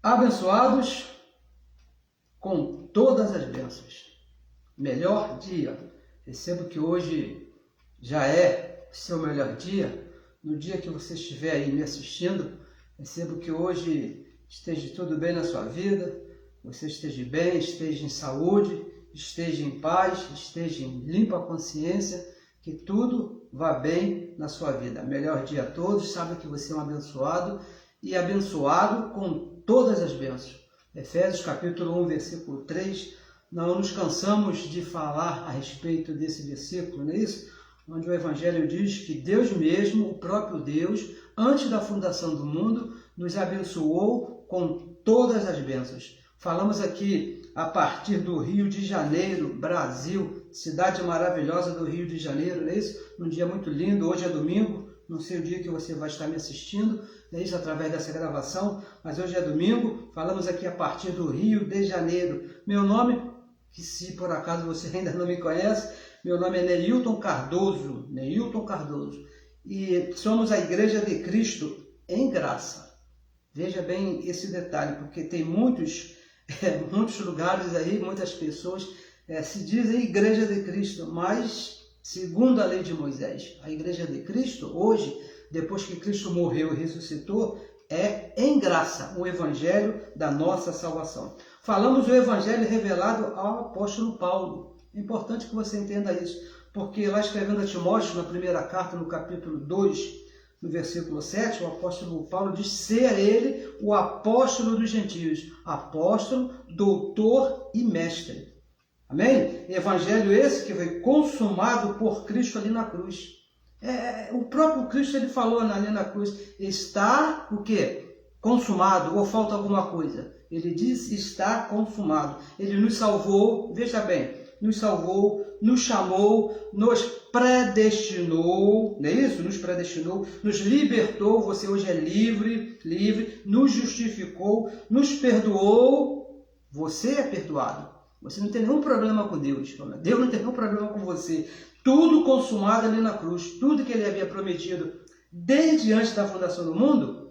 abençoados com todas as bênçãos. Melhor dia. Recebo que hoje já é o seu melhor dia. No dia que você estiver aí me assistindo, recebo que hoje esteja tudo bem na sua vida, você esteja bem, esteja em saúde, esteja em paz, esteja em limpa consciência, que tudo vá bem na sua vida. Melhor dia a todos. Sabe que você é um abençoado e abençoado com todas as bênçãos. Efésios capítulo 1, versículo 3, não nos cansamos de falar a respeito desse versículo, não é isso? Onde o Evangelho diz que Deus mesmo, o próprio Deus, antes da fundação do mundo, nos abençoou com todas as bênçãos. Falamos aqui a partir do Rio de Janeiro, Brasil, cidade maravilhosa do Rio de Janeiro, não é isso? Um dia muito lindo, hoje é domingo, não sei o dia que você vai estar me assistindo, é isso, através dessa gravação, mas hoje é domingo, falamos aqui a partir do Rio de Janeiro. Meu nome, que se por acaso você ainda não me conhece, meu nome é Neilton Cardoso, e somos a Igreja de Cristo em Graça. Veja bem esse detalhe, porque tem muitos lugares aí, muitas pessoas se dizem Igreja de Cristo, mas segundo a lei de Moisés, a Igreja de Cristo, hoje, depois que Cristo morreu e ressuscitou, é em graça o Evangelho da nossa salvação. Falamos do Evangelho revelado ao apóstolo Paulo. É importante que você entenda isso, porque lá escrevendo a Timóteo, na primeira carta, no capítulo 2, no versículo 7, o apóstolo Paulo diz ser ele o apóstolo dos gentios, apóstolo, doutor e mestre. Amém? Evangelho esse que foi consumado por Cristo ali na cruz. O próprio Cristo ele falou ali na cruz, está o quê? Consumado, ou falta alguma coisa? Ele diz, está consumado. Ele nos salvou, veja bem, nos salvou, nos chamou, nos predestinou, não é isso? Nos predestinou, nos libertou, você hoje é livre, nos justificou, nos perdoou, você é perdoado. Você não tem nenhum problema com Deus, Deus não tem nenhum problema com você. Tudo consumado ali na cruz, tudo que ele havia prometido desde antes da fundação do mundo,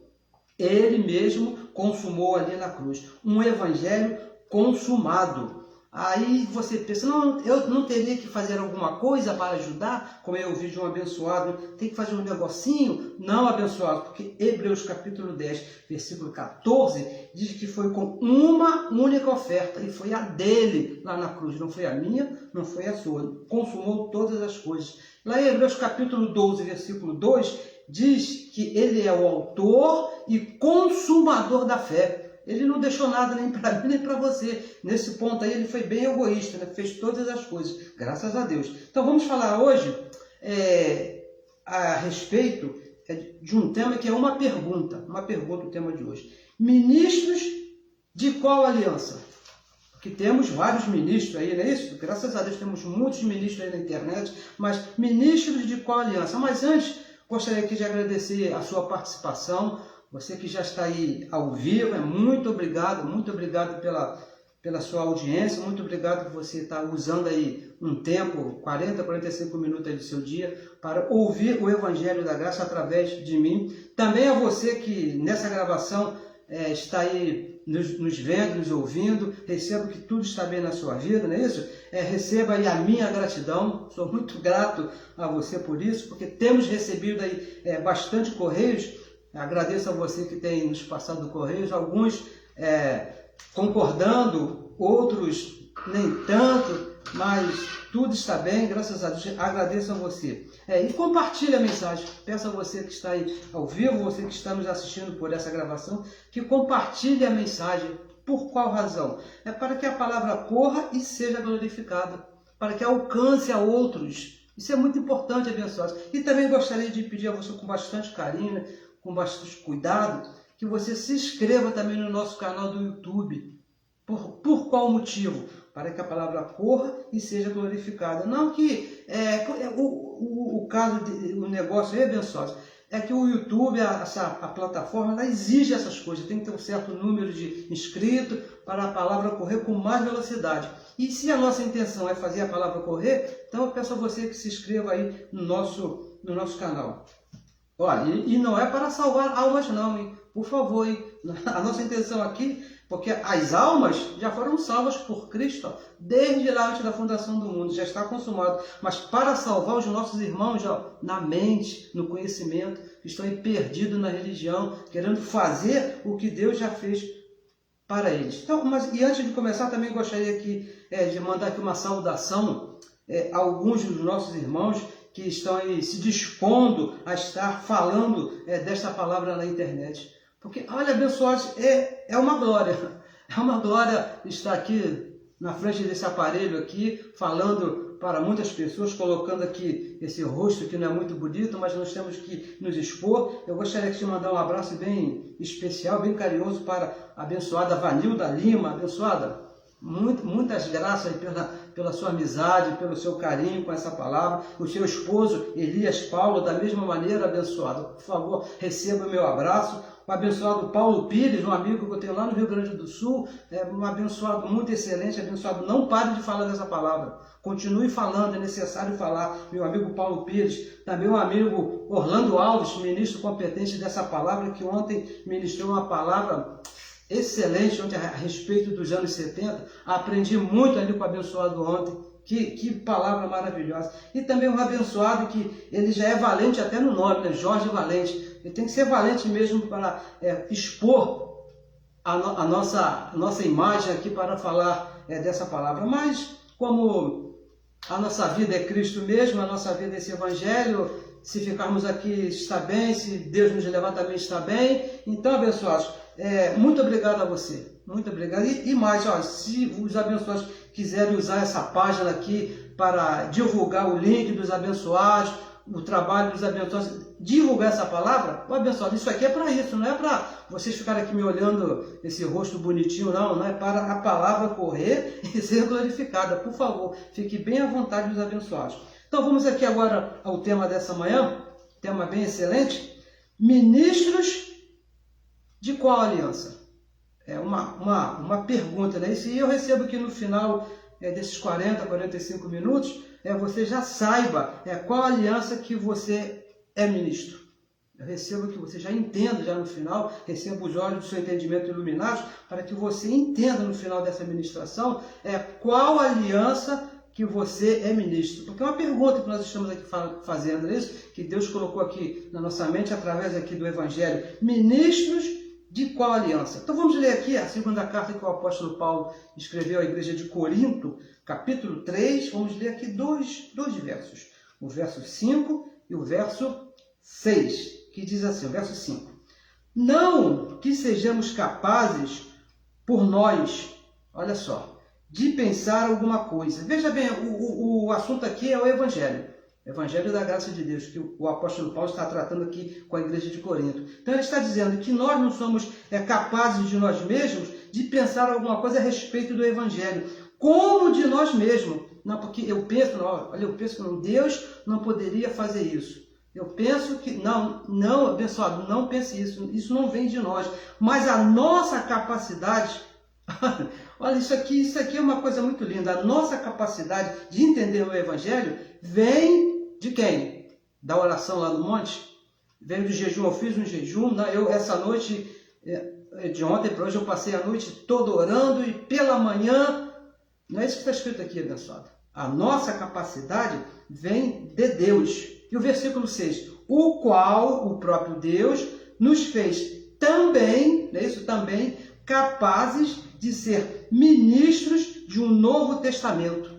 ele mesmo consumou ali na cruz. Um evangelho consumado. Aí você pensa, não, eu não teria que fazer alguma coisa para ajudar, como eu ouvi de um abençoado, tem que fazer um negocinho? Não, abençoado, porque Hebreus capítulo 10, versículo 14, diz que foi com uma única oferta, e foi a dele lá na cruz, não foi a minha, não foi a sua, consumou todas as coisas. Lá em Hebreus capítulo 12, versículo 2, diz que ele é o autor e consumador da fé. Ele não deixou nada nem para mim nem para você. Nesse ponto aí ele foi bem egoísta, né? Fez todas as coisas, graças a Deus. Então vamos falar hoje a respeito de um tema que é uma pergunta o tema de hoje. Ministros de qual aliança? Porque temos vários ministros aí, não é isso? Graças a Deus temos muitos ministros aí na internet, mas ministros de qual aliança? Mas antes, gostaria aqui de agradecer a sua participação. Você que já está aí ao vivo, muito obrigado pela sua audiência, muito obrigado por você estar usando aí um tempo, 40, 45 minutos aí do seu dia, para ouvir o Evangelho da Graça através de mim. Também a você que nessa gravação está aí nos vendo, nos ouvindo, recebo que tudo está bem na sua vida, não é isso? Receba aí a minha gratidão, sou muito grato a você por isso, porque temos recebido aí bastante correios. Agradeço a você que tem nos passado correios, alguns concordando, outros nem tanto, mas tudo está bem, graças a Deus. Agradeço a você. E compartilhe a mensagem. Peço a você que está aí ao vivo, você que está nos assistindo por essa gravação, que compartilhe a mensagem. Por qual razão? É para que a palavra corra e seja glorificada, para que alcance a outros. Isso é muito importante, abençoados. E também gostaria de pedir a você com bastante carinho, com bastante cuidado, que você se inscreva também no nosso canal do YouTube. Por qual motivo? Para que a palavra corra e seja glorificada. Não que o negócio é abençoado. É que o YouTube, a plataforma, ela exige essas coisas. Tem que ter um certo número de inscritos para a palavra correr com mais velocidade. E se a nossa intenção é fazer a palavra correr, então eu peço a você que se inscreva aí no nosso canal. Olha, e não é para salvar almas não, hein? Por favor, hein? A nossa intenção aqui, porque as almas já foram salvas por Cristo, ó, desde lá antes da fundação do mundo, já está consumado. Mas para salvar os nossos irmãos, ó, na mente, no conhecimento, que estão aí perdidos na religião, querendo fazer o que Deus já fez para eles. Então, e antes de começar, também gostaria aqui, de mandar aqui uma saudação a alguns dos nossos irmãos que estão aí se dispondo a estar falando desta palavra na internet. Porque, olha, abençoados, é uma glória. É uma glória estar aqui na frente desse aparelho aqui, falando para muitas pessoas, colocando aqui esse rosto que não é muito bonito, mas nós temos que nos expor. Eu gostaria de mandar um abraço bem especial, bem carinhoso para a abençoada Vanilda Lima. Abençoada, muitas graças pela sua amizade, pelo seu carinho com essa palavra. O seu esposo, Elias Paulo, da mesma maneira, abençoado. Por favor, receba o meu abraço. O abençoado Paulo Pires, um amigo que eu tenho lá no Rio Grande do Sul, um abençoado muito excelente, abençoado. Não pare de falar dessa palavra. Continue falando, é necessário falar. Meu amigo Paulo Pires, também um amigo Orlando Alves, ministro competente dessa palavra, que ontem ministrou uma palavra excelente ontem a respeito dos anos 70. Aprendi muito ali com o abençoado ontem. Que palavra maravilhosa. E também um abençoado que ele já é valente até no nome, né? Jorge Valente. Ele tem que ser valente mesmo para expor a nossa imagem aqui para falar dessa palavra. Mas como a nossa vida é Cristo mesmo, a nossa vida é esse Evangelho, se ficarmos aqui está bem, se Deus nos levar também está bem. Então, abençoados, muito obrigado a você. Muito obrigado. E mais, ó, se os abençoados quiserem usar essa página aqui para divulgar o link dos abençoados, o trabalho dos abençoados, divulgar essa palavra, abençoado, isso aqui é para isso, não é para vocês ficarem aqui me olhando esse rosto bonitinho, não é para a palavra correr e ser glorificada. Por favor, fique bem à vontade dos abençoados. Então vamos aqui agora ao tema dessa manhã, tema bem excelente: ministros de qual aliança? É uma pergunta, né? E eu recebo que no final desses 45 minutos, você já saiba qual aliança que você é ministro. Eu recebo que você já entenda, já no final, receba os olhos do seu entendimento iluminados, para que você entenda no final dessa ministração qual aliança que você é ministro. Porque é uma pergunta que nós estamos aqui fazendo, isso que Deus colocou aqui na nossa mente, através aqui do Evangelho. Ministros de qual aliança? Então vamos ler aqui a segunda carta que o apóstolo Paulo escreveu à igreja de Corinto, capítulo 3, vamos ler aqui dois versos, o verso 5 e o verso 6, que diz assim, o verso 5: não que sejamos capazes por nós, olha só, de pensar alguma coisa. Veja bem, o assunto aqui é o Evangelho. Evangelho da graça de Deus, que o apóstolo Paulo está tratando aqui com a igreja de Corinto. Então ele está dizendo que nós não somos capazes de nós mesmos de pensar alguma coisa a respeito do Evangelho, como de nós mesmos. Não, porque eu penso que não, Deus não poderia fazer isso. Eu penso que, não, abençoado, não pense isso não vem de nós. Mas a nossa capacidade, olha, isso aqui é uma coisa muito linda. A nossa capacidade de entender o Evangelho vem de quem? Da oração lá no monte? Veio do jejum, eu fiz um jejum, essa noite, de ontem para hoje, eu passei a noite toda orando e pela manhã, não é isso que está escrito aqui, abençoado. A nossa capacidade vem de Deus. E o versículo 6, o qual, o próprio Deus, nos fez também, não é isso? Também, capazes de ser ministros de um novo testamento.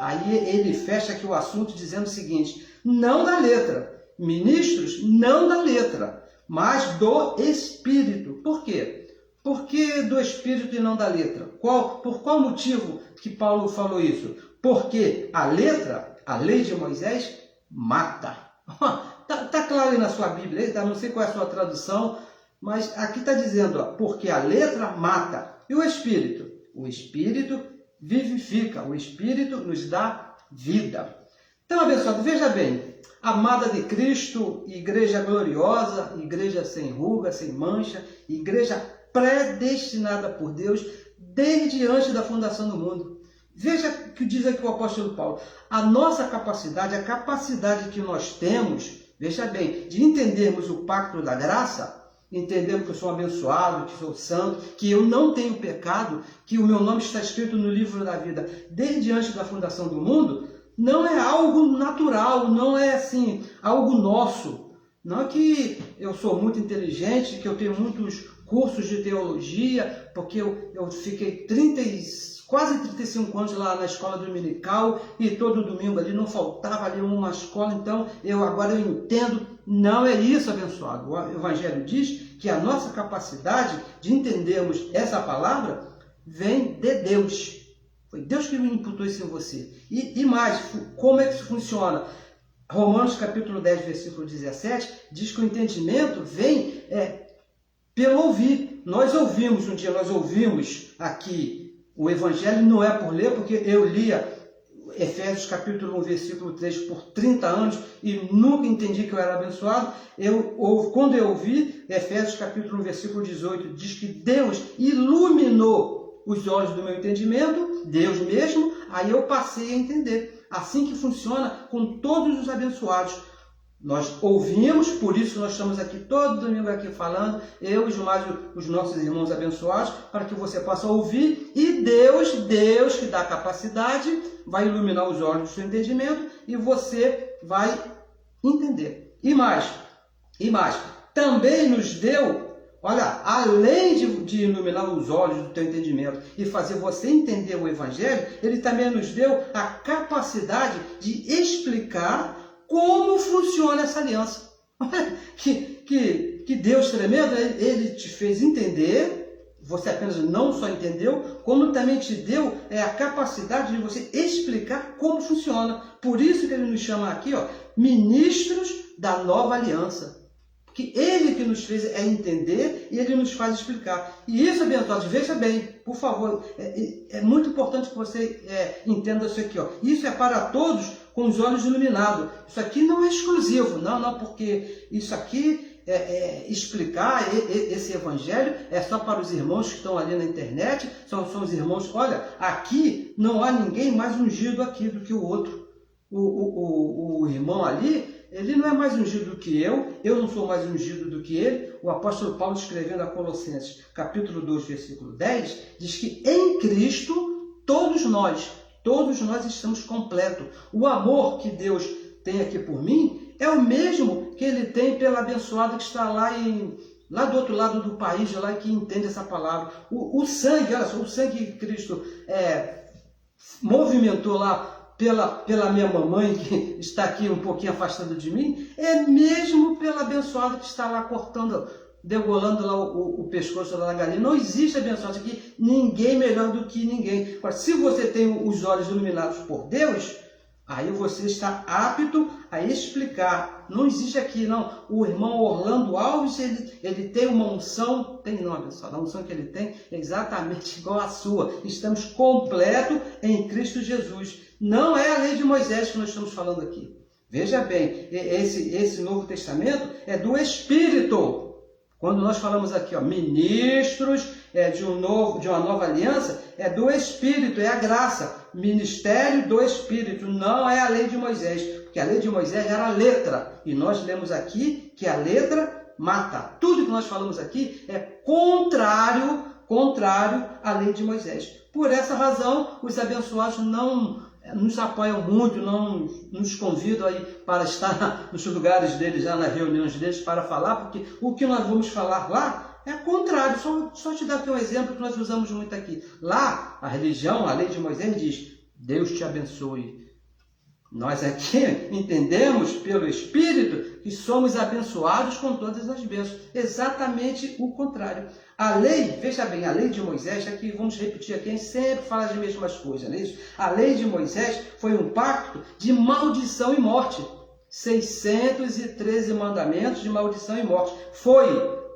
Aí ele fecha aqui o assunto dizendo o seguinte: não da letra, ministros não da letra, mas do Espírito. Por quê? Por que do Espírito e não da letra? Por qual motivo que Paulo falou isso? Porque a letra, a lei de Moisés, mata. Está claro aí na sua Bíblia, não sei qual é a sua tradução, mas aqui está dizendo, porque a letra mata. E o Espírito? O Espírito vivifica, o Espírito nos dá vida. Então, abençoado, veja bem, amada de Cristo, igreja gloriosa, igreja sem ruga, sem mancha, igreja predestinada por Deus desde antes da fundação do mundo. Veja o que diz aqui o apóstolo Paulo. A nossa capacidade, a capacidade que nós temos Veja bem, de entendermos o pacto da graça, entendemos que eu sou abençoado, que sou santo, que eu não tenho pecado, que o meu nome está escrito no livro da vida desde antes da fundação do mundo, não é algo natural, não é assim, algo nosso. Não é que eu sou muito inteligente, que eu tenho muitos cursos de teologia, porque eu fiquei quase 35 anos lá na escola dominical e todo domingo ali não faltava ali uma escola, então agora eu entendo. Não é isso, abençoado. O Evangelho diz que a nossa capacidade de entendermos essa palavra vem de Deus. Foi Deus que me imputou isso em você. E mais, como é que isso funciona? Romanos capítulo 10, versículo 17, diz que o entendimento vem pelo ouvir. Nós ouvimos aqui o Evangelho, não é por ler, porque eu lia Efésios capítulo 1, versículo 3 por 30 anos e nunca entendi que eu era abençoado. Quando eu ouvi Efésios capítulo 1, versículo 18, diz que Deus iluminou os olhos do meu entendimento, Deus mesmo, aí eu passei a entender. Assim que funciona com todos os abençoados. Nós ouvimos, por isso nós estamos aqui todo domingo aqui falando, eu e mais os nossos irmãos abençoados, para que você possa ouvir, e Deus que dá a capacidade, vai iluminar os olhos do seu entendimento e você vai entender. E mais, também nos deu, olha, além de iluminar os olhos do teu entendimento e fazer você entender o Evangelho, ele também nos deu a capacidade de explicar como funciona essa aliança. Que Deus tremendo, ele te fez entender, você apenas não só entendeu, como também te deu a capacidade de você explicar como funciona. Por isso que ele nos chama aqui, ministros da nova aliança. Porque ele que nos fez entender e ele nos faz explicar. E isso, abençoados, veja bem, por favor, é muito importante que você entenda isso aqui. Isso é para todos com os olhos iluminados. Isso aqui não é exclusivo, não, porque isso aqui, explicar esse evangelho é só para os irmãos que estão ali na internet, são os irmãos, olha, aqui não há ninguém mais ungido aqui do que o outro. O irmão ali, ele não é mais ungido do que eu não sou mais ungido do que ele. O apóstolo Paulo, escrevendo a Colossenses, capítulo 2, versículo 10, diz que em Cristo, todos nós estamos completos. O amor que Deus tem aqui por mim é o mesmo que ele tem pela abençoada que está lá do outro lado do país, lá que entende essa palavra. O sangue, olha só, o sangue que Cristo movimentou lá pela minha mamãe, que está aqui um pouquinho afastada de mim, é mesmo pela abençoada que está lá cortando, degolando lá o pescoço da galinha. Não existe abençoado aqui, ninguém melhor do que ninguém. Agora, se você tem os olhos iluminados por Deus, aí você está apto a explicar. Não existe aqui, não. O irmão Orlando Alves, ele tem uma unção, abençoado. A unção que ele tem é exatamente igual à sua. Estamos completos em Cristo Jesus. Não é a lei de Moisés que nós estamos falando aqui. Veja bem, esse Novo Testamento é do Espírito. Quando nós falamos aqui, ministros de uma nova aliança, é do Espírito, é a graça. Ministério do Espírito, não é a lei de Moisés. Porque a lei de Moisés era a letra. E nós lemos aqui que a letra mata. Tudo que nós falamos aqui é contrário à lei de Moisés. Por essa razão, os abençoados não nos apoiam muito, não nos convidam aí para estar nos lugares deles, já nas reuniões deles, para falar, porque o que nós vamos falar lá é contrário. Só te dar aqui um exemplo que nós usamos muito aqui. Lá, a religião, a lei de Moisés diz, Deus te abençoe. Nós aqui entendemos pelo Espírito que somos abençoados com todas as bênçãos. Exatamente o contrário. A lei, veja bem, a lei de Moisés, aqui vamos repetir aqui, a gente sempre fala as mesmas coisas, não é isso? A lei de Moisés foi um pacto de maldição e morte. 613 mandamentos de maldição e morte. Foi,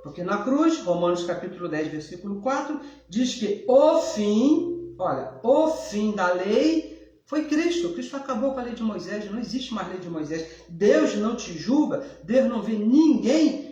porque na cruz, Romanos capítulo 10, versículo 4, diz que o fim da lei foi Cristo. Cristo acabou com a lei de Moisés, não existe mais lei de Moisés. Deus não te julga, Deus não vê ninguém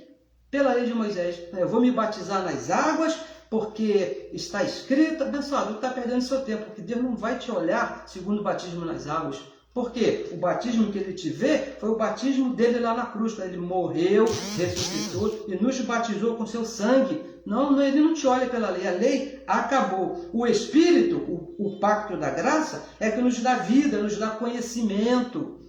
pela lei de Moisés. Eu vou me batizar nas águas porque está escrito, abençoado, está perdendo seu tempo, porque Deus não vai te olhar segundo o batismo nas águas. Porque o batismo que ele te vê foi o batismo dele lá na cruz, quando ele morreu, ressuscitou e nos batizou com seu sangue. Não, ele não te olha pela lei, a lei acabou. O Espírito, o pacto da graça, é que nos dá vida, nos dá conhecimento.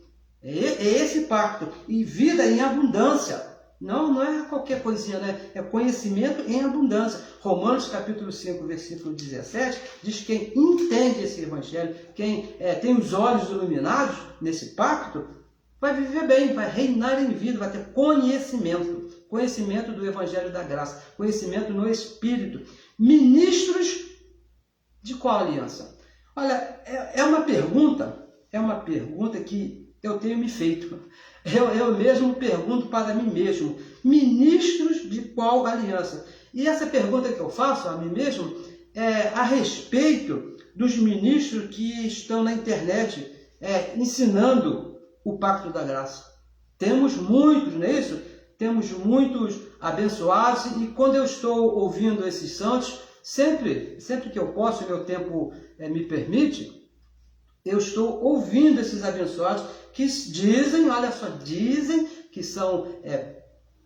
É esse pacto. E vida em abundância. Não é qualquer coisinha, né? É conhecimento em abundância. Romanos capítulo 5, versículo 17, diz que quem entende esse evangelho, quem tem os olhos iluminados nesse pacto, vai viver bem, vai reinar em vida, vai ter conhecimento. Conhecimento do evangelho da graça, conhecimento no Espírito. Ministros de qual aliança? Olha, é uma pergunta que eu tenho me feito. Eu mesmo pergunto para mim mesmo, ministros de qual aliança? E essa pergunta que eu faço a mim mesmo é a respeito dos ministros que estão na internet ensinando o pacto da graça. Temos muitos, não é isso? Temos muitos abençoados e quando eu estou ouvindo esses santos, sempre que eu posso, meu tempo me permite, eu estou ouvindo esses abençoados que dizem, olha só, dizem que são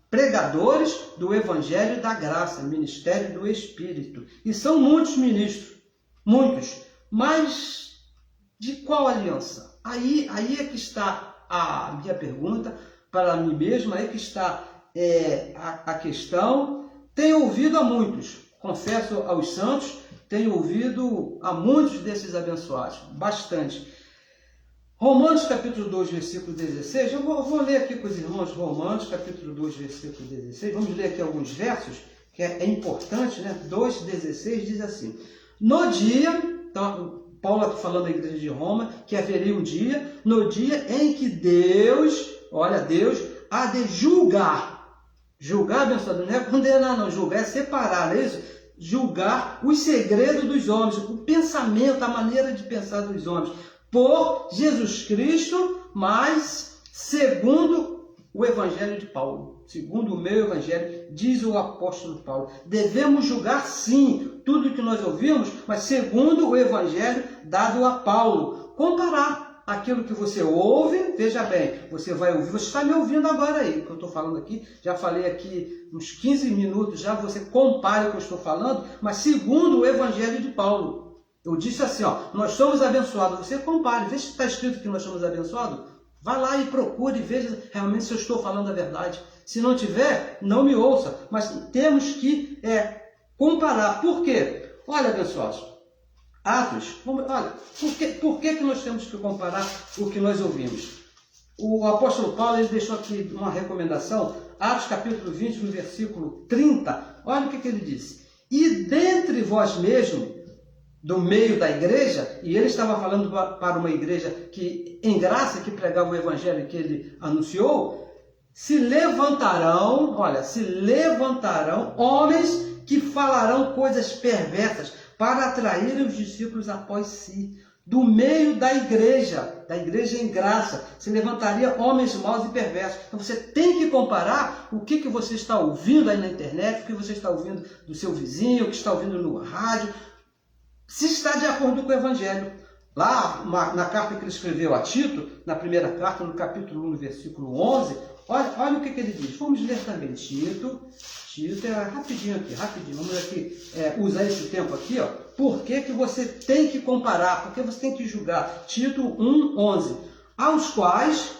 pregadores do Evangelho da Graça, Ministério do Espírito. E são muitos ministros, muitos. Mas de qual aliança? Aí é que está a minha pergunta para mim mesmo, aí que está a questão. Tenho ouvido a muitos, confesso aos santos, tenho ouvido a muitos desses abençoados, bastante. Romanos capítulo 2, versículo 16, eu vou ler aqui com os irmãos Romanos capítulo 2, versículo 16, vamos ler aqui alguns versos, que é importante, né? 2,16 diz assim, no dia, então, Paulo aqui falando da igreja de Roma, que haveria um dia, no dia em que Deus há de julgar, abençoado, não é condenar não, julgar é separar, não é isso? Julgar os segredos dos homens, o pensamento, a maneira de pensar dos homens, por Jesus Cristo, mas segundo o Evangelho de Paulo, segundo o meu Evangelho, diz o apóstolo Paulo. Devemos julgar sim tudo que nós ouvimos, mas segundo o Evangelho dado a Paulo. Comparar aquilo que você ouve, veja bem, você vai ouvir, você está me ouvindo agora aí, o que eu estou falando aqui, já falei aqui uns 15 minutos, já você compare o que eu estou falando, mas segundo o Evangelho de Paulo. Eu disse assim, nós somos abençoados. Você compare, veja se está escrito que nós somos abençoados. Vá lá e procure e veja realmente se eu estou falando a verdade. Se não tiver, não me ouça. Mas temos que comparar. Por quê? Olha, abençoados, Atos, olha, por que nós temos que comparar o que nós ouvimos? O apóstolo Paulo ele deixou aqui uma recomendação, Atos capítulo 20, no versículo 30. Olha o que ele disse. E dentre vós mesmos, do meio da igreja, e ele estava falando para uma igreja que, em graça, que pregava o evangelho que ele anunciou, se levantarão homens que falarão coisas perversas para atraírem os discípulos após si. Do meio da igreja em graça, se levantaria homens maus e perversos. Então você tem que comparar o que você está ouvindo aí na internet, o que você está ouvindo do seu vizinho, o que está ouvindo no rádio, se está de acordo com o Evangelho. Lá na carta que ele escreveu a Tito, na primeira carta, no capítulo 1, no versículo 11, olha o que ele diz. Vamos ler também Tito, rapidinho, vamos aqui usar esse tempo aqui, Por que você tem que comparar, por que você tem que julgar? Tito 1, 11. Aos quais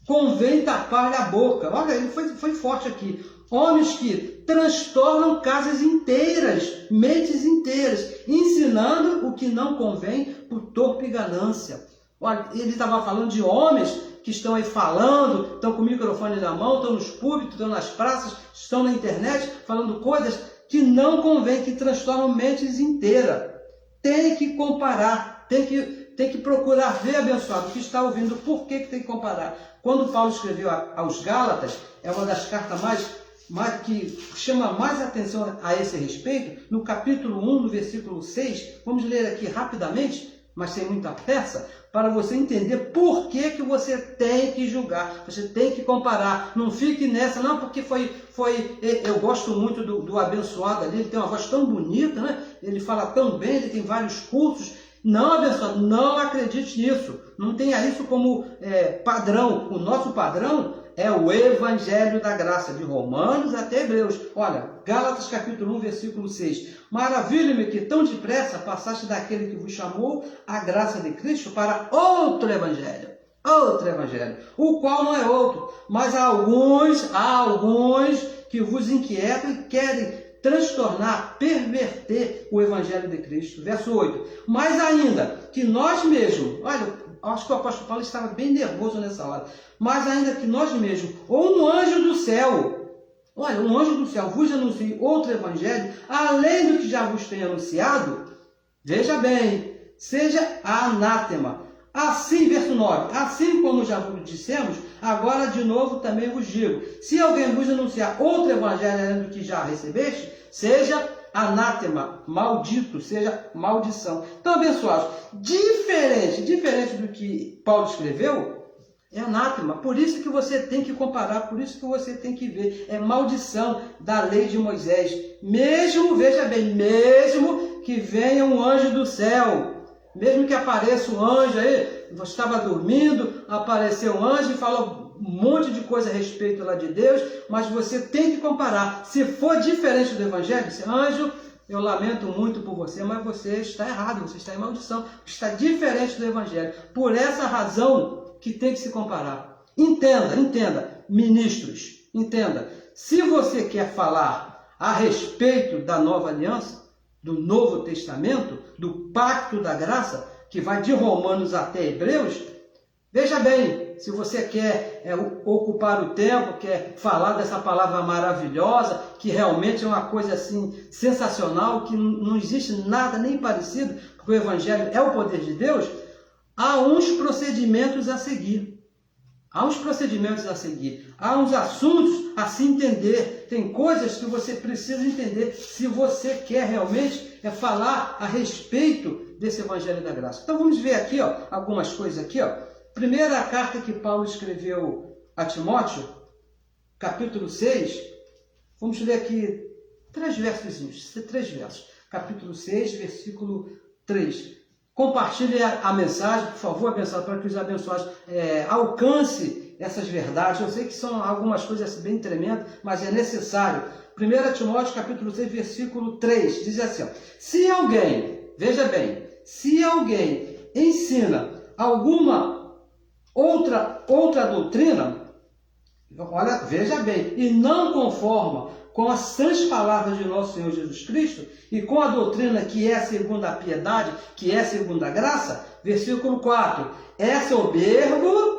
convém tapar a boca. Olha, ele foi forte aqui. Homens que transtornam casas inteiras, mentes inteiras, ensinando o que não convém por torpe ganância. Olha, ele estava falando de homens que estão aí falando, estão com o microfone na mão, estão nos púlpitos, estão nas praças, estão na internet, falando coisas que não convém, que transtornam mentes inteiras. Tem que comparar, tem que procurar ver, abençoado, o que está ouvindo. Por que tem que comparar? Quando Paulo escreveu aos Gálatas, é uma das cartas que chama mais atenção a esse respeito, no capítulo 1, no versículo 6, vamos ler aqui rapidamente, mas sem muita pressa, para você entender por que você tem que julgar, você tem que comparar, não fique nessa, não, porque eu gosto muito do abençoado ali, ele tem uma voz tão bonita, né? Ele fala tão bem, ele tem vários cursos, Não, abençoado, não acredite nisso. Não tenha isso como padrão. O nosso padrão é o Evangelho da Graça, de Romanos até Hebreus. Olha, Gálatas capítulo 1, versículo 6. Maravilha-me que tão depressa passaste daquele que vos chamou a graça de Cristo para outro Evangelho. Outro Evangelho, o qual não é outro, mas há alguns que vos inquietam e querem transtornar, perverter o Evangelho de Cristo. Verso 8. Mas ainda que nós mesmos, olha, acho que o apóstolo Paulo estava bem nervoso nessa hora, mas ainda que nós mesmos, ou um anjo do céu, olha, um anjo do céu vos anuncie outro Evangelho, além do que já vos tem anunciado, veja bem, seja anátema. Assim, verso 9, assim como já vos dissemos, agora de novo também vos digo, se alguém vos anunciar outro evangelho além do que já recebeste, seja anátema, maldito, seja maldição. Então, abençoados, diferente do que Paulo escreveu, é anátema. Por isso que você tem que comparar, por isso que você tem que ver. É maldição da lei de Moisés. Mesmo, veja bem, mesmo que venha um anjo do céu, mesmo que apareça um anjo aí, você estava dormindo, apareceu um anjo e falou um monte de coisa a respeito lá de Deus, mas você tem que comparar. Se for diferente do Evangelho, esse anjo, eu lamento muito por você, mas você está errado, você está em maldição, está diferente do Evangelho. Por essa razão que tem que se comparar. Entenda, ministros, entenda. Se você quer falar a respeito da nova aliança, do Novo Testamento, do Pacto da Graça, que vai de Romanos até Hebreus, veja bem, se você quer ocupar o tempo, quer falar dessa palavra maravilhosa, que realmente é uma coisa assim sensacional, que não existe nada nem parecido, porque o Evangelho é o poder de Deus, há uns procedimentos a seguir. Há uns procedimentos a seguir, há uns assuntos a se entender, tem coisas que você precisa entender se você quer realmente falar a respeito desse Evangelho da Graça. Então vamos ver aqui algumas coisas aqui. Primeira carta que Paulo escreveu a Timóteo, capítulo 6, vamos ler aqui 3 versos. Capítulo 6, versículo 3. Compartilhe a mensagem, por favor, abençoado, para que os abençoados alcancem essas verdades. Eu sei que são algumas coisas bem tremendas, mas é necessário. 1 Timóteo, capítulo 6, versículo 3, diz assim, se alguém, veja bem, se alguém ensina alguma outra doutrina, olha, veja bem, e não conforma com as sãs palavras de nosso Senhor Jesus Cristo e com a doutrina que é segundo a piedade, que é segundo a graça, versículo 4, é soberbo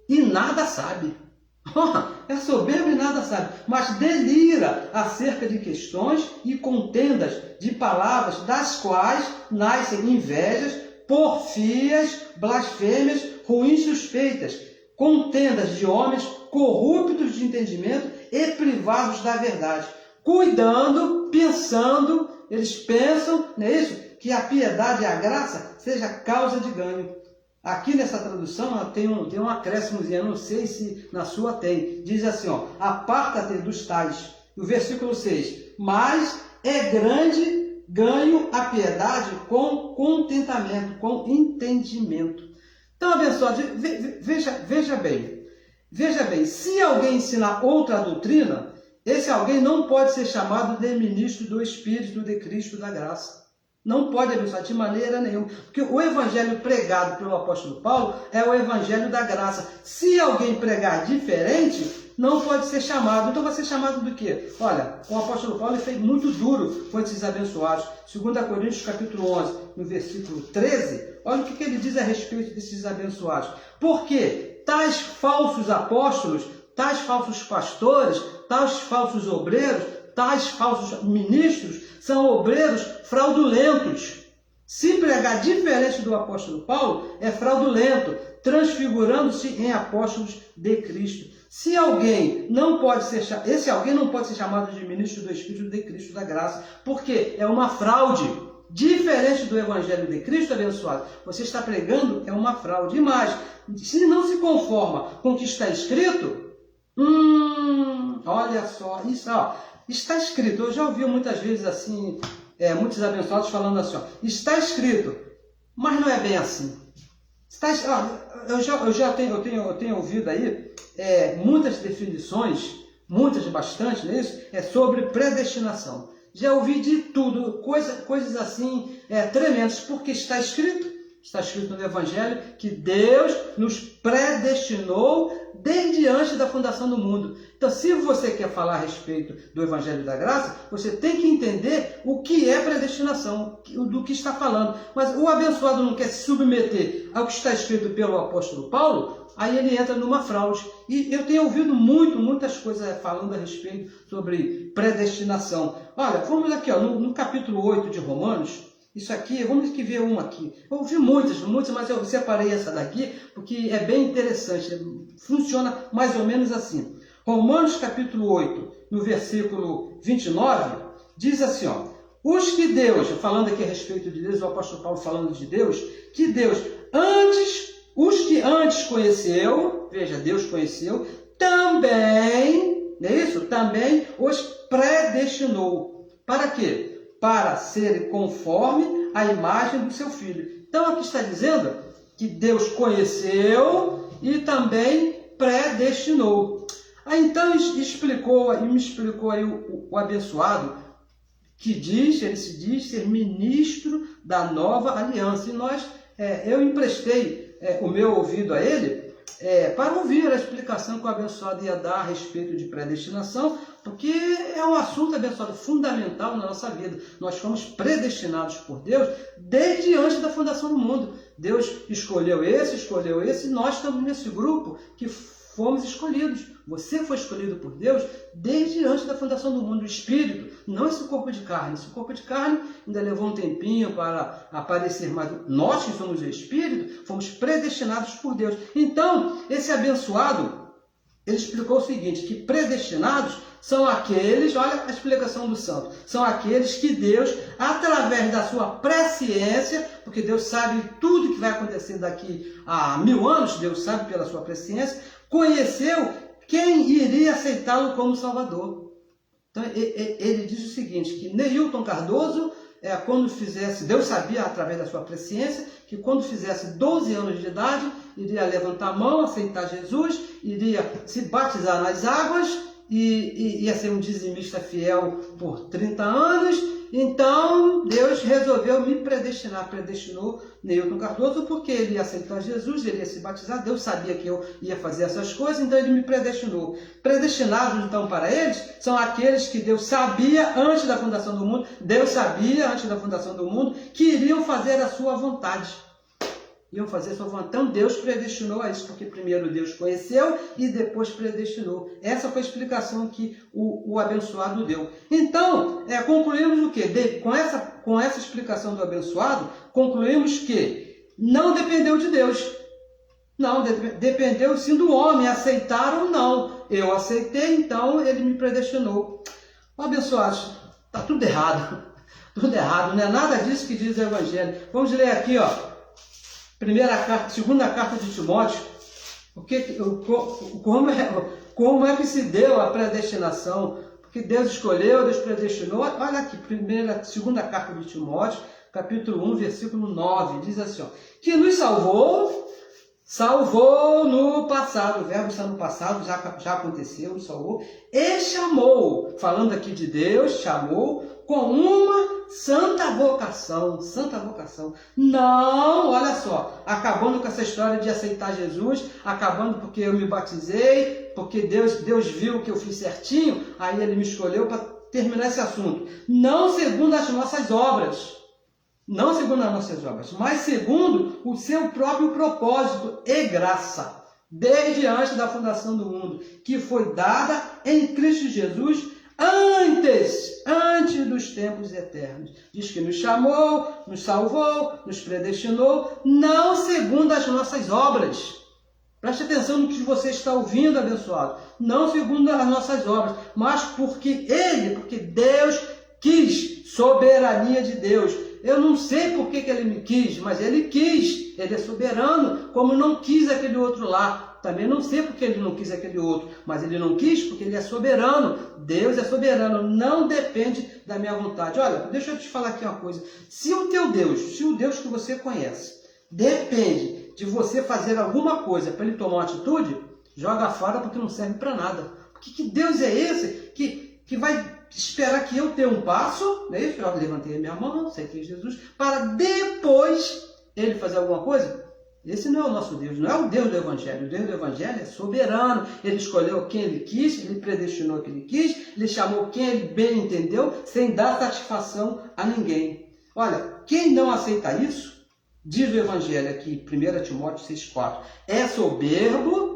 e nada sabe. É soberbo e nada sabe, mas delira acerca de questões e contendas de palavras, das quais nascem invejas, porfias, blasfêmias, ruins suspeitas, contendas de homens corruptos de entendimento e privados da verdade, pensando, eles pensam, não é isso? Que a piedade e a graça seja causa de ganho. Aqui nessa tradução tem um acréscimozinho, não sei se na sua tem, diz assim, aparta-te dos tais, o versículo 6, mas é grande ganho a piedade com contentamento, com entendimento. Então, abençoado, veja bem, se alguém ensinar outra doutrina, esse alguém não pode ser chamado de ministro do Espírito de Cristo da Graça. Não pode, abençoar de maneira nenhuma. Porque o evangelho pregado pelo apóstolo Paulo é o evangelho da graça. Se alguém pregar diferente, não pode ser chamado. Então vai ser chamado do quê? Olha, o apóstolo Paulo foi muito duro com esses abençoados. 2 Coríntios capítulo 11, no versículo 13, olha o que ele diz a respeito desses abençoados. Porque tais falsos apóstolos, tais falsos pastores, tais falsos obreiros, tais falsos ministros, são obreiros fraudulentos. Se pregar diferente do apóstolo Paulo, é fraudulento, transfigurando-se em apóstolos de Cristo. Esse alguém não pode ser chamado de ministro do Espírito de Cristo da Graça, porque é uma fraude. Diferente do Evangelho de Cristo, abençoado, você está pregando, é uma fraude. E mais, se não se conforma com o que está escrito, olha só, isso, está escrito. Eu já ouvi muitas vezes assim, muitos abençoados falando assim, está escrito, Mas não é bem assim. Eu tenho ouvido aí muitas definições, bastante, não é isso? É sobre predestinação. Já ouvi de tudo, coisas assim tremendas, porque está escrito no Evangelho que Deus nos predestinou desde antes da fundação do mundo. Então, se você quer falar a respeito do Evangelho da Graça, você tem que entender o que é predestinação, do que está falando. Mas o abençoado não quer se submeter ao que está escrito pelo apóstolo Paulo, aí ele entra numa fraude. E eu tenho ouvido muitas coisas falando a respeito sobre predestinação. Olha, vamos aqui, no capítulo 8 de Romanos. Isso aqui, vamos ver uma aqui. Eu ouvi muitas, mas eu separei essa daqui porque é bem interessante. Funciona mais ou menos assim. Romanos capítulo 8, no versículo 29, diz assim, os que Deus, falando aqui a respeito de Deus, o apóstolo Paulo falando de Deus, que Deus os que antes conheceu, veja, Deus conheceu, também, não é isso? Também os predestinou. Para quê? Para ser conforme a imagem do seu Filho. Então, aqui está dizendo que Deus conheceu e também predestinou. Aí, então, me explicou aí o abençoado, que ele se diz ser ministro da nova aliança. E eu emprestei o meu ouvido a ele para ouvir a explicação que o abençoado ia dar a respeito de predestinação, porque é um assunto, abençoado, fundamental na nossa vida. Nós fomos predestinados por Deus desde antes da fundação do mundo. Deus escolheu esse, e nós estamos nesse grupo que fomos escolhidos. Você foi escolhido por Deus desde antes da fundação do mundo. O Espírito, não esse corpo de carne. Esse corpo de carne ainda levou um tempinho para aparecer, mas nós que somos o Espírito, fomos predestinados por Deus. Então, esse abençoado, ele explicou o seguinte, que predestinados são aqueles, olha a explicação do santo, são aqueles que Deus, através da sua presciência, porque Deus sabe tudo que vai acontecer daqui a 1000 anos, Deus sabe pela sua presciência, conheceu quem iria aceitá-lo como Salvador. Então, ele diz o seguinte, que Neilton Cardoso, quando fizesse, Deus sabia, através da sua presciência, que quando fizesse 12 anos de idade, iria levantar a mão, aceitar Jesus, iria se batizar nas águas, e ia ser um dizimista fiel por 30 anos. Então, Deus resolveu me predestinou Neilton Cardoso, porque ele ia aceitar Jesus, ele ia se batizar, Deus sabia que eu ia fazer essas coisas, então ele me predestinou. Predestinados, então, para eles, são aqueles que Deus sabia antes da fundação do mundo, que iriam fazer a sua vontade. Então Deus predestinou a isso, porque primeiro Deus conheceu e depois predestinou. Essa foi a explicação que o abençoado deu. Então, concluímos o quê? Com essa explicação do abençoado, concluímos que não dependeu de Deus. Não, dependeu sim do homem, aceitar ou não. Eu aceitei, então ele me predestinou. Abençoados, está tudo errado. Tudo errado, não é nada disso que diz o Evangelho. Vamos ler aqui, segunda carta de Timóteo, como é que se deu a predestinação? Porque Deus escolheu, Deus predestinou. Olha aqui, segunda carta de Timóteo, capítulo 1, versículo 9, diz assim, que nos salvou no passado, o verbo está no passado, já aconteceu, nos salvou, e chamou, falando aqui de Deus, chamou com uma santa vocação. Não, olha só, acabando com essa história de aceitar Jesus, acabando porque eu me batizei, porque Deus viu que eu fiz certinho, aí ele me escolheu para terminar esse assunto. Não segundo as nossas obras, mas segundo o seu próprio propósito e graça, desde antes da fundação do mundo, que foi dada em Cristo Jesus antes dos tempos eternos. Diz que nos chamou, nos salvou, nos predestinou, não segundo as nossas obras. Preste atenção no que você está ouvindo, abençoado. Não segundo as nossas obras, mas porque Deus quis, soberania de Deus. Eu não sei por que ele me quis, mas ele quis. Ele é soberano, como não quis aquele outro lá. Também não sei porque ele não quis aquele outro, mas ele não quis porque ele é soberano. Deus é soberano, não depende da minha vontade. Olha, deixa eu te falar aqui uma coisa. Se o teu Deus, se o Deus que você conhece, depende de você fazer alguma coisa para ele tomar uma atitude, joga fora porque não serve para nada. Porque que Deus é esse que vai esperar que eu tenha um passo, né? Eu levantei a minha mão, aceitei Jesus, para depois ele fazer alguma coisa? Esse não é o nosso Deus, não é o Deus do Evangelho. O Deus do Evangelho é soberano. Ele escolheu quem ele quis, ele predestinou quem ele quis, ele chamou quem ele bem entendeu, sem dar satisfação a ninguém. Olha, quem não aceita isso, diz o Evangelho aqui, 1 Timóteo 6,4, é soberbo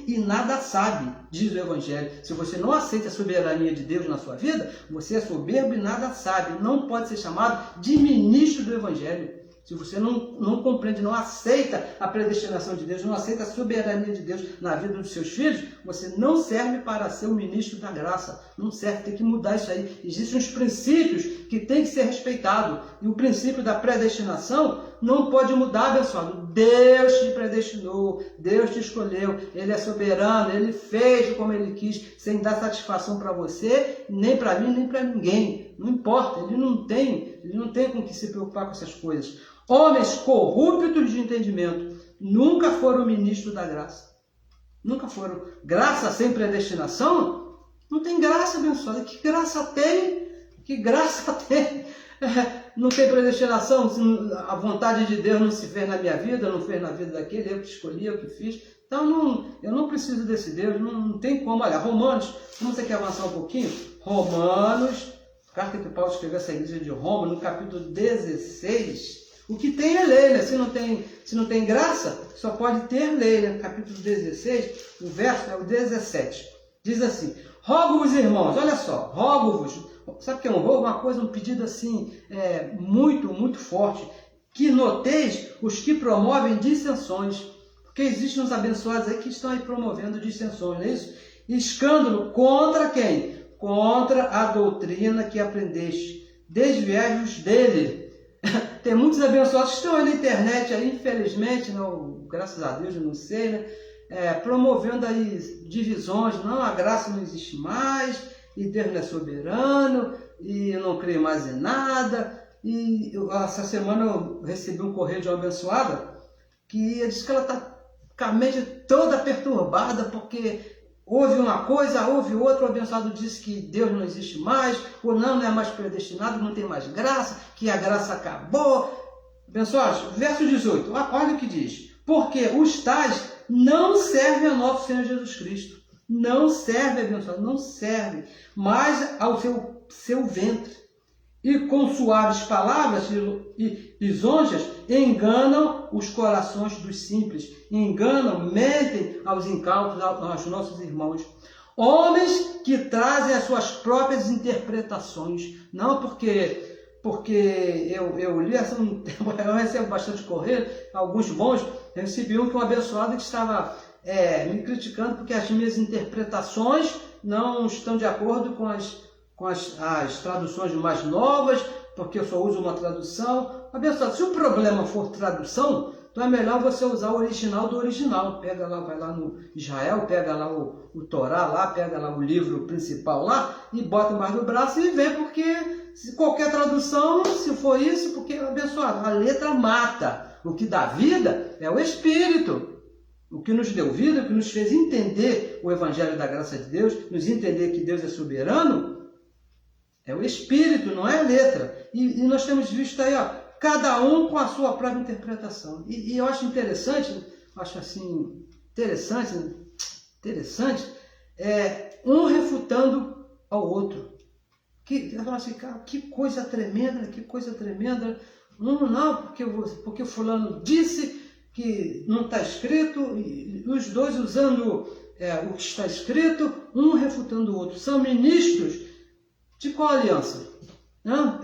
e nada sabe, diz o Evangelho. Se você não aceita a soberania de Deus na sua vida, você é soberbo e nada sabe. Não pode ser chamado de ministro do Evangelho. Se você não compreende, não aceita a predestinação de Deus, não aceita a soberania de Deus na vida dos seus filhos, você não serve para ser o ministro da graça. Não serve, tem que mudar isso aí. Existem uns princípios que têm que ser respeitados. E o princípio da predestinação não pode mudar, abençoado. Deus te predestinou, Deus te escolheu, Ele é soberano, Ele fez como Ele quis, sem dar satisfação para você, nem para mim, nem para ninguém. Não importa, Ele não tem com que se preocupar com essas coisas. Homens corruptos de entendimento nunca foram ministros da graça. Nunca foram. Graça sem predestinação? Não tem graça, abençoado. Que graça tem? Que graça tem? Não tem predestinação? A vontade de Deus não se fez na minha vida, não fez na vida daquele, eu que escolhi, eu que fiz. Então, eu não preciso desse Deus, não tem como. Olha, Romanos, vamos ter que avançar um pouquinho? Romanos, carta que Paulo escreveu essa igreja de Roma, no capítulo 16, o que tem é lei, né? Se não tem graça, só pode ter lei, né? No capítulo 16, o verso é o 17. Diz assim, rogo-vos, irmãos, olha só, rogo-vos, sabe o que é um rogo? Uma coisa, um pedido assim, muito, muito forte, que noteis os que promovem dissensões, porque existem uns abençoados aí que estão aí promovendo dissensões, não é isso? Escândalo contra quem? Contra a doutrina que aprendeste, desviai-vos dele. Tem muitos abençoados que estão aí na internet, aí, infelizmente, não, graças a Deus, eu não sei, né? Promovendo aí divisões, não, a graça não existe mais, e Deus não é soberano, e eu não creio mais em nada. E essa semana eu recebi um correio de uma abençoada, que disse que ela está com a mente toda perturbada, porque houve uma coisa, houve outra, o abençoado disse que Deus não existe mais, ou não é mais predestinado, não tem mais graça, que a graça acabou. Abençoados, verso 18, olha o que diz. Porque os tais não servem a nosso Senhor Jesus Cristo. Não serve, abençoado, não serve, mas ao seu ventre. E com suaves palavras e lisonjas enganam os corações dos simples. Enganam, mentem aos incautos, aos nossos irmãos. Homens que trazem as suas próprias interpretações. Não porque eu li, eu recebo bastante correio, alguns bons. Eu recebi um que um abençoado que estava me criticando porque as minhas interpretações não estão de acordo com as traduções mais novas, porque eu só uso uma tradução. Abençoado, se o problema for tradução, então é melhor você usar o original do original. Pega lá, vai lá no Israel, pega lá o Torá, lá, pega lá o livro principal lá, e bota embaixo do braço e vê, porque se qualquer tradução, se for isso, porque, abençoado, a letra mata. O que dá vida é o Espírito. O que nos deu vida, o que nos fez entender o Evangelho da graça de Deus, nos entender que Deus é soberano, é o Espírito, não é a letra. E nós temos visto aí, ó, cada um com a sua própria interpretação. E eu acho interessante, um refutando ao outro. Eu falo assim, cara, que coisa tremenda, que coisa tremenda. Não, porque fulano disse que não está escrito, e os dois usando o que está escrito, um refutando o outro. São ministros de qual aliança? Não?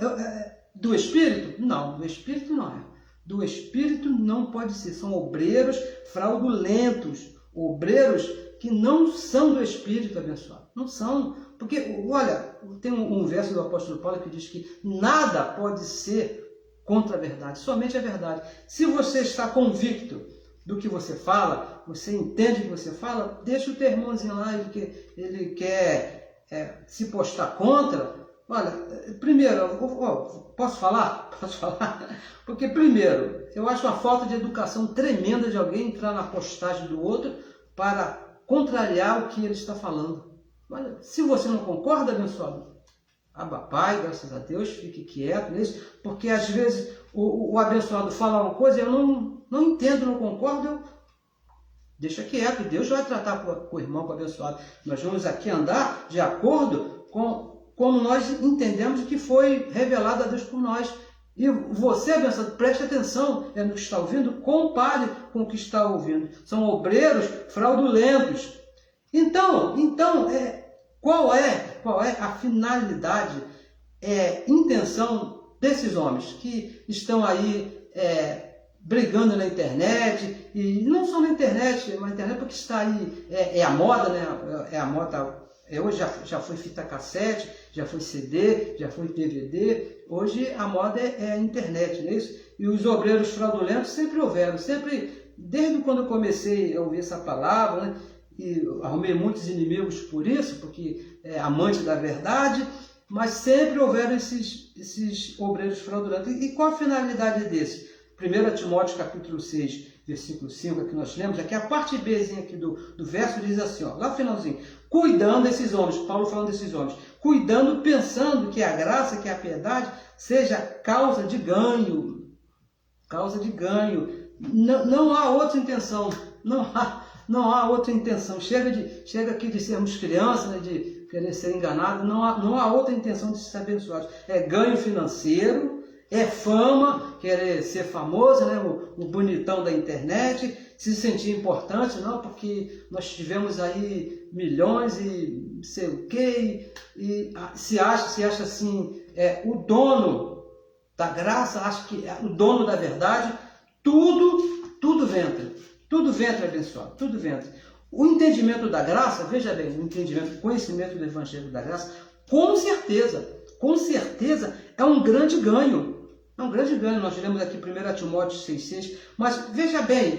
Do Espírito? Não, do Espírito não é. Do Espírito não pode ser. São obreiros fraudulentos, obreiros que não são do Espírito, abençoado. Não são, Porque, olha, tem um verso do apóstolo Paulo que diz que nada pode ser contra a verdade, somente a verdade. Se você está convicto do que você fala, você entende o que você fala, deixa o teu irmãozinho lá, ele quer se postar contra. Olha, primeiro, posso falar? Posso falar? Porque, primeiro, eu acho uma falta de educação tremenda de alguém entrar na postagem do outro para contrariar o que ele está falando. Olha, se você não concorda, abençoado, pai, graças a Deus, fique quieto nisso, porque às vezes o abençoado fala uma coisa e eu não entendo, não concordo, deixa quieto, Deus vai tratar com o irmão, com o abençoado. Nós vamos aqui andar de acordo com como nós entendemos que foi revelado a Deus por nós. E você, abençoado, preste atenção no que está ouvindo, compare com o que está ouvindo. São obreiros fraudulentos. Então, qual é a finalidade, intenção desses homens que estão aí brigando na internet, e não só na internet, porque está aí, a moda, né? É a moda. Hoje já foi fita cassete, já foi CD, já foi DVD. Hoje a moda é a internet, não é isso? E os obreiros fraudulentos sempre houveram, sempre, desde quando eu comecei a ouvir essa palavra, né? E arrumei muitos inimigos por isso, porque é amante da verdade, mas sempre houveram esses obreiros fraudulentos. E qual a finalidade desse? 1 Timóteo capítulo 6, versículo 5, que nós lemos, aqui a parte Bzinha aqui do verso diz assim, ó, lá no finalzinho, cuidando desses homens, Paulo falando desses homens, cuidando, pensando que a graça, que a piedade seja causa de ganho, não há outra intenção, não há outra intenção, chega aqui de sermos crianças, né, de querer ser enganado, não há outra intenção de ser abençoados, é ganho financeiro, é fama, querer ser famoso, né? O bonitão da internet, se sentir importante, não, porque nós tivemos aí milhões e não sei o quê, e se acha assim, o dono da graça, acha que é o dono da verdade, tudo ventre abençoado, tudo ventre. O entendimento da graça, veja bem, o conhecimento do evangelho da graça, com certeza é um grande ganho. É um grande ganho, nós lemos aqui 1 Timóteo 6,6, mas veja bem,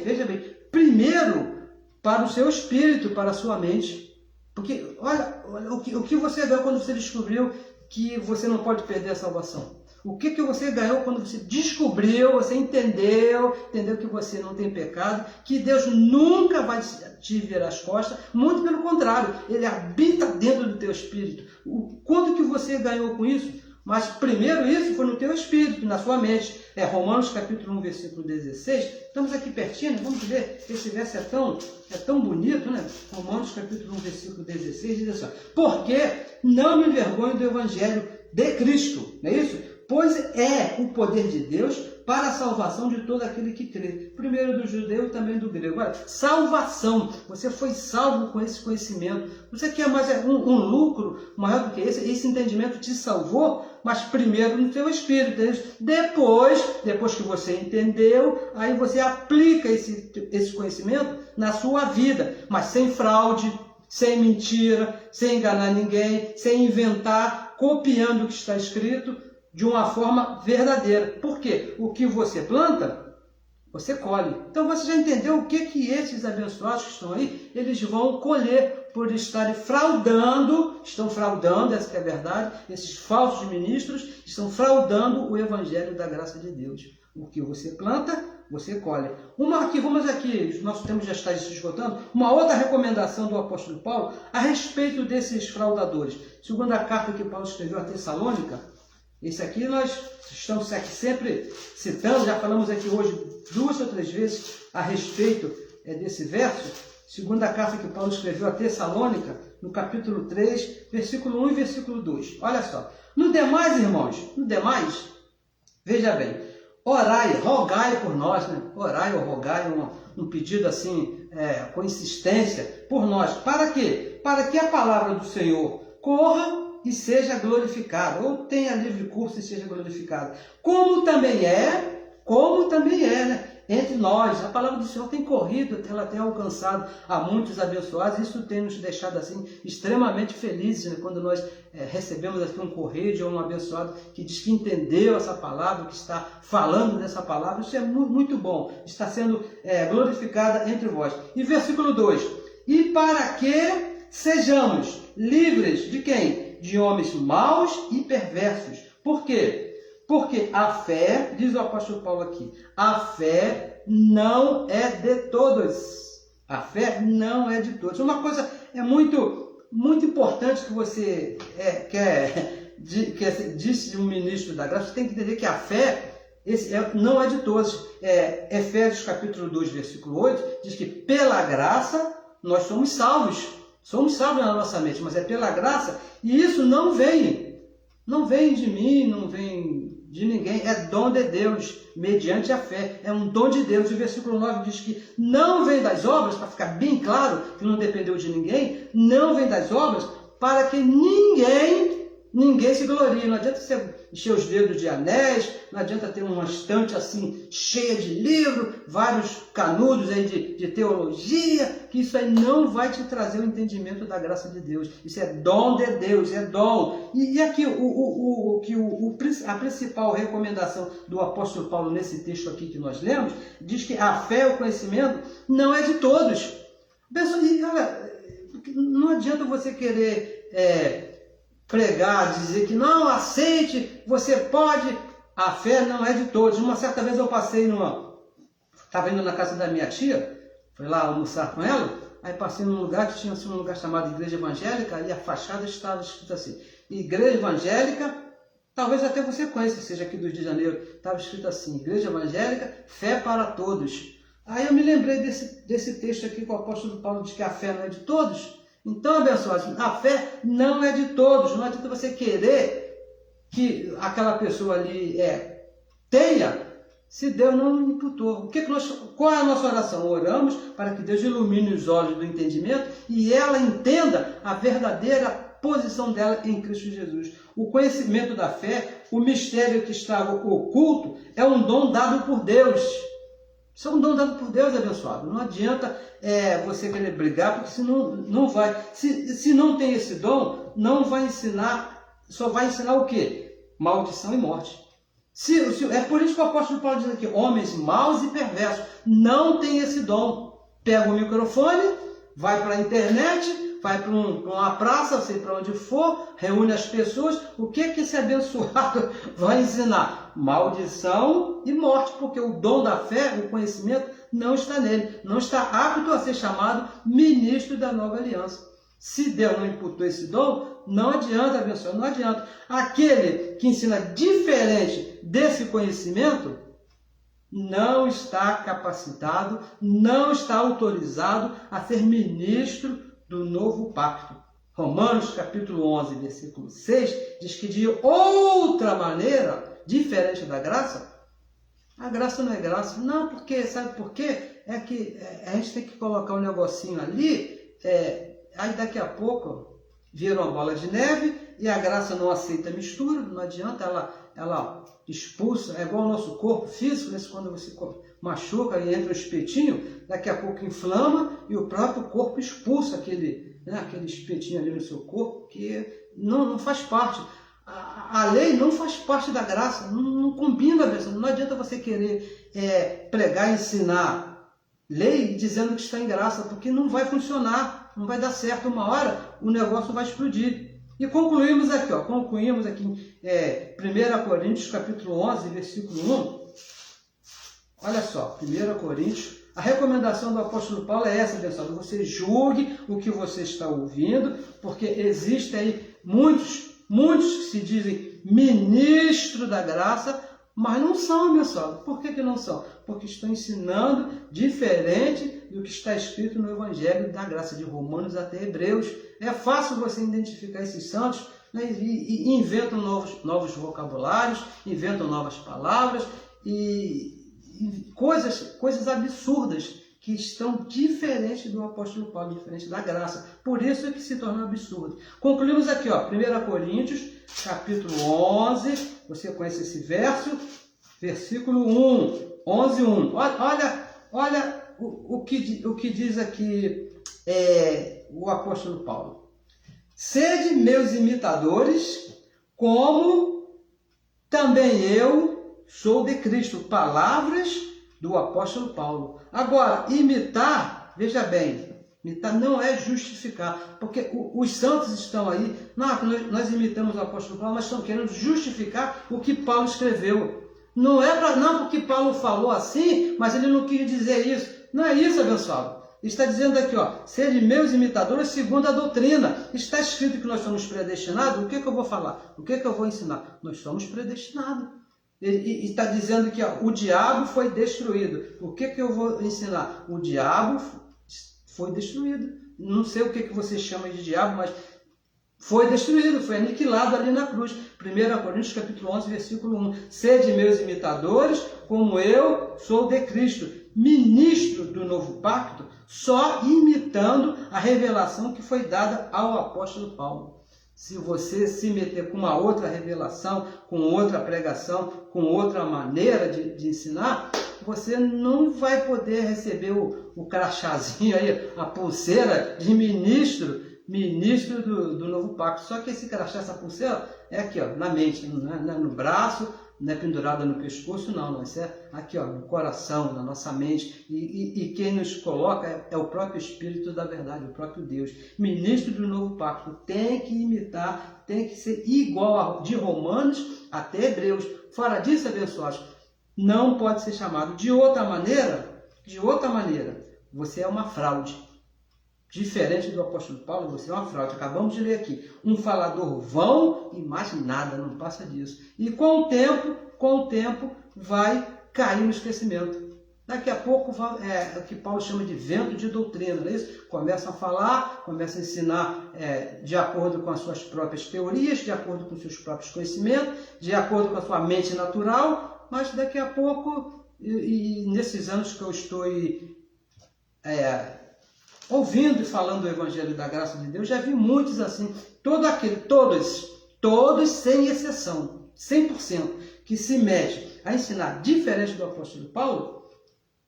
primeiro para o seu espírito, para a sua mente, porque olha o que você ganhou quando você descobriu que você não pode perder a salvação. O que você ganhou quando você descobriu, você entendeu que você não tem pecado, que Deus nunca vai te virar as costas, muito pelo contrário, Ele habita dentro do teu espírito. O quanto que você ganhou com isso? Mas primeiro isso foi no teu espírito, na sua mente. Romanos capítulo 1, versículo 16. Estamos aqui pertinho, vamos ver. Esse verso é tão bonito, né? Romanos capítulo 1, versículo 16 diz assim: porque não me envergonho do evangelho de Cristo, não é isso? Pois é o poder de Deus para a salvação de todo aquele que crê. Primeiro do judeu e também do grego. Olha, salvação. Você foi salvo com esse conhecimento. Você quer mais um lucro maior do que esse? Esse entendimento te salvou, mas primeiro no teu espírito. Depois que você entendeu, aí você aplica esse conhecimento na sua vida, mas sem fraude, sem mentira, sem enganar ninguém, sem inventar, copiando o que está escrito, de uma forma verdadeira. Por quê? O que você planta, você colhe. Então você já entendeu o que esses abençoados que estão aí, eles vão colher por estarem estão fraudando, essa que é a verdade, esses falsos ministros estão fraudando o evangelho da graça de Deus. O que você planta, você colhe. Vamos aqui, nosso tempo já está se esgotando, uma outra recomendação do apóstolo Paulo a respeito desses fraudadores. Segunda carta que Paulo escreveu a Tessalônica. Esse aqui nós estamos aqui sempre citando, já falamos aqui hoje 2 ou 3 vezes a respeito desse verso. Segunda carta que Paulo escreveu a Tessalônica, no capítulo 3, versículo 1 e versículo 2. Olha só. No demais, irmãos, veja bem, orai, rogai por nós, né? Orai ou rogai, um pedido assim, com insistência por nós. Para quê? Para que a palavra do Senhor corra e seja glorificado, ou tenha livre curso e seja glorificado, como também é, né? entre nós. A palavra do Senhor tem corrido, ela tem alcançado a muitos abençoados. Isso tem nos deixado assim extremamente felizes, né? Quando nós recebemos aqui um correio de um abençoado que diz que entendeu essa palavra, que está falando dessa palavra. Isso é muito bom, está sendo glorificada entre vós. E versículo 2: e para que sejamos livres de quem? De homens maus e perversos. Por quê? Porque a fé, diz o apóstolo Paulo aqui, a fé não é de todos. A fé não é de todos. Uma coisa é muito importante que você disse um ministro da graça, você tem que entender que a fé não é de todos. Efésios capítulo 2, versículo 8, diz que pela graça nós somos salvos. Somos salvos na nossa mente, mas é pela graça, e isso não vem de mim, não vem de ninguém, é dom de Deus, mediante a fé, é um dom de Deus. O versículo 9 diz que não vem das obras, para ficar bem claro que não dependeu de ninguém, não vem das obras, para que ninguém se glorie. Não adianta você encher os dedos de anéis, não adianta ter uma estante assim cheia de livros, vários canudos aí de teologia, que isso aí não vai te trazer o entendimento da graça de Deus. Isso é dom de Deus, é dom. E aqui a principal recomendação do apóstolo Paulo nesse texto aqui que nós lemos, diz que a fé e o conhecimento não é de todos. Olha, não adianta você querer pregar, dizer que não, aceite, você pode. A fé não é de todos. Uma certa vez eu estava indo na casa da minha tia, fui lá almoçar com ela, aí passei num lugar que tinha um lugar chamado Igreja Evangélica, e a fachada estava escrito assim, Igreja Evangélica, talvez até você conheça, seja aqui do Rio de Janeiro, estava escrito assim, Igreja Evangélica, fé para todos. Aí eu me lembrei desse texto aqui que o apóstolo Paulo diz que a fé não é de todos. Então, abençoados, a fé não é de todos. Não adianta você querer que aquela pessoa ali tenha, se Deus não imputou. Qual é a nossa oração? Oramos para que Deus ilumine os olhos do entendimento e ela entenda a verdadeira posição dela em Cristo Jesus. O conhecimento da fé, o mistério que estava oculto, é um dom dado por Deus. Isso é um dom dado por Deus, abençoado. Não adianta você querer brigar, porque senão não vai. Se não tem esse dom, não vai ensinar, só vai ensinar o quê? Maldição e morte. É por isso que o apóstolo Paulo diz aqui, homens maus e perversos, não tem esse dom. Pega o microfone, vai para a internet, vai para uma praça, sei para onde for, reúne as pessoas, o que esse abençoado vai ensinar? Maldição e morte, porque o dom da fé, o conhecimento, não está nele, não está apto a ser chamado ministro da nova aliança. Se Deus não imputou esse dom, não adianta, abençoado, não adianta. Aquele que ensina diferente desse conhecimento, não está capacitado, não está autorizado a ser ministro do novo pacto. Romanos capítulo 11, versículo 6, diz que de outra maneira, diferente da graça, a graça não é graça. Não, porque, sabe por quê? É que a gente tem que colocar um negocinho ali, aí daqui a pouco vira uma bola de neve e a graça não aceita mistura, não adianta, ela expulsa, é igual ao nosso corpo físico, quando você machuca e entra o espetinho, daqui a pouco inflama e o próprio corpo expulsa aquele espetinho ali no seu corpo, que não faz parte. A lei não faz parte da graça, não combina, não adianta você querer pregar e ensinar lei dizendo que está em graça, porque não vai funcionar, não vai dar certo, uma hora o negócio vai explodir. E concluímos aqui em 1 Coríntios capítulo 11, versículo 1. Olha só, 1 Coríntios, a recomendação do apóstolo Paulo é essa, pessoal, você julgue o que você está ouvindo, porque existem aí muitos que se dizem ministro da graça, mas não são, pessoal. Por que não são? Porque estão ensinando diferente do que está escrito no Evangelho da graça, de Romanos até Hebreus. É fácil você identificar esses santos, né, e inventam novos vocabulários, inventam novas palavras e coisas absurdas que estão diferentes do apóstolo Paulo, diferente da graça. Por isso é que se torna absurdo. Concluímos aqui, 1 Coríntios, capítulo 11, você conhece esse verso, versículo 1. 11:1. Olha o que diz aqui o apóstolo Paulo. Sede meus imitadores, como também eu sou de Cristo. Palavras do apóstolo Paulo. Agora, imitar, veja bem, imitar não é justificar, porque os santos estão aí, nós imitamos o apóstolo Paulo, mas estão querendo justificar o que Paulo escreveu. Não porque Paulo falou assim, mas ele não quis dizer isso. Não é isso, abençoado. Ele está dizendo aqui, sede meus imitadores segundo a doutrina. Está escrito que nós somos predestinados. O que eu vou falar? O que eu vou ensinar? Nós somos predestinados. Ele está dizendo que o diabo foi destruído. O que eu vou ensinar? O diabo foi destruído. Não sei o que você chama de diabo, mas foi destruído, foi aniquilado ali na cruz. 1 Coríntios capítulo 11, versículo 1. Sede meus imitadores, como eu sou de Cristo, ministro do novo pacto, só imitando a revelação que foi dada ao apóstolo Paulo. Se você se meter com uma outra revelação, com outra pregação, com outra maneira de ensinar, você não vai poder receber o crachazinho aí, a pulseira de ministro do novo pacto. Só que esse crachá, essa pulseira, é aqui, na mente, não é no braço, não é pendurada no pescoço, não. Isso é aqui, no coração, na nossa mente. E quem nos coloca é o próprio Espírito da verdade, o próprio Deus. Ministro do novo pacto tem que imitar, tem que ser igual de Romanos até Hebreus. Fora disso, abençoados, não pode ser chamado de outra maneira, você é uma fraude. Diferente do apóstolo Paulo, você é uma fraude. Acabamos de ler aqui. Um falador vão e mais nada, não passa disso. E com o tempo, vai cair no esquecimento. Daqui a pouco é o que Paulo chama de vento de doutrina, não é isso? Começam a falar, começam a ensinar de acordo com as suas próprias teorias, de acordo com os seus próprios conhecimentos, de acordo com a sua mente natural, mas daqui a pouco, e nesses anos que eu estou ouvindo e falando do Evangelho da Graça de Deus, já vi muitos assim, todos sem exceção, 100%, que se metem a ensinar diferente do apóstolo Paulo,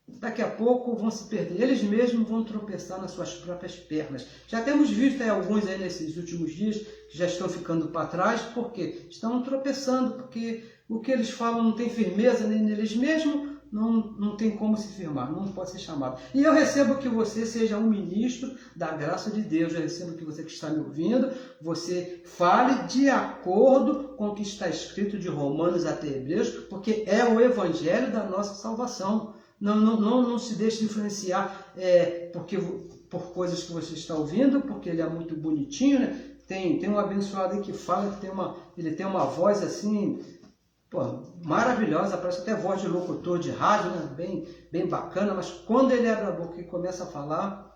daqui a pouco vão se perder, eles mesmos vão tropeçar nas suas próprias pernas. Já temos visto alguns aí nesses últimos dias que já estão ficando para trás, porque estão tropeçando, porque o que eles falam não tem firmeza nem neles mesmos, não tem como se firmar, não pode ser chamado. E eu recebo que você seja um ministro da graça de Deus, eu recebo que você que está me ouvindo, você fale de acordo com o que está escrito de Romanos até Hebreus, porque é o Evangelho da nossa salvação. Não se deixe influenciar por coisas que você está ouvindo, porque ele é muito bonitinho, né? Tem um abençoado aí que fala que ele tem uma voz assim, maravilhosa, parece até voz de locutor de rádio, né? Bem bacana, mas quando ele abre a boca e começa a falar,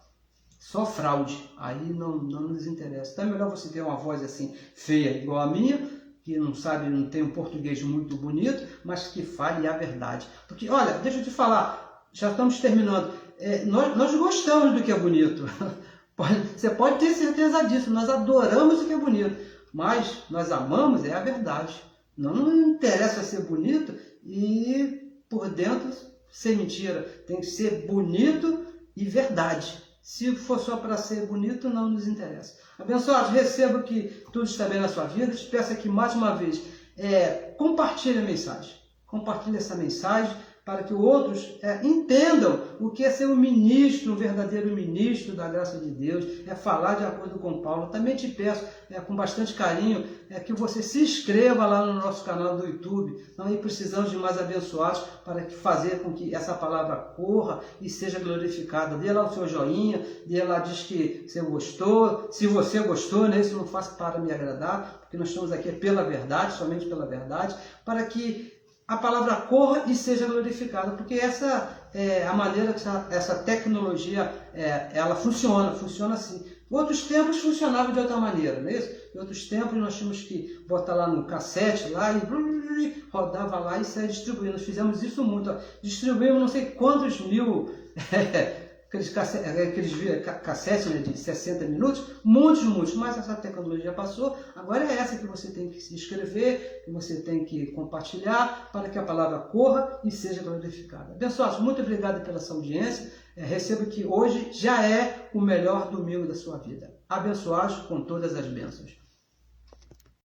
só fraude, aí não nos interessa. Então é melhor você ter uma voz assim feia, igual a minha, que não tem um português muito bonito, mas que fale a verdade. Porque, olha, deixa eu te falar, já estamos terminando, nós gostamos do que é bonito, você pode ter certeza disso, nós adoramos o que é bonito, mas nós amamos a verdade. Não interessa ser bonito e por dentro ser mentira. Tem que ser bonito e verdade. Se for só para ser bonito, não nos interessa. Abençoados, recebo que tudo está bem na sua vida. Te peço aqui mais uma vez, compartilhe a mensagem. Compartilhe essa mensagem para que outros entendam o que é ser um ministro, um verdadeiro ministro da graça de Deus, é falar de acordo com Paulo. Também te peço, com bastante carinho, que você se inscreva lá no nosso canal do YouTube. Nós precisamos de mais abençoados para fazer com que essa palavra corra e seja glorificada. Dê lá o seu joinha, dê lá, diz que você gostou. Se você gostou, né, isso não faça para me agradar, porque nós estamos aqui pela verdade, somente pela verdade, para que a palavra corra e seja glorificada, porque essa é a maneira que essa tecnologia ela funciona assim. Outros tempos funcionava de outra maneira, não é isso? Em outros tempos nós tínhamos que botar lá no cassete lá e rodava lá e saia distribuindo. Nós fizemos isso muito, distribuímos não sei quantos mil aqueles cassetes, né, de 60 minutos, muitos, mas essa tecnologia passou, agora é essa que você tem que se inscrever, que você tem que compartilhar, para que a palavra corra e seja glorificada. Abençoados, muito obrigado pela sua audiência, recebo que hoje já é o melhor domingo da sua vida. Abençoados com todas as bênçãos.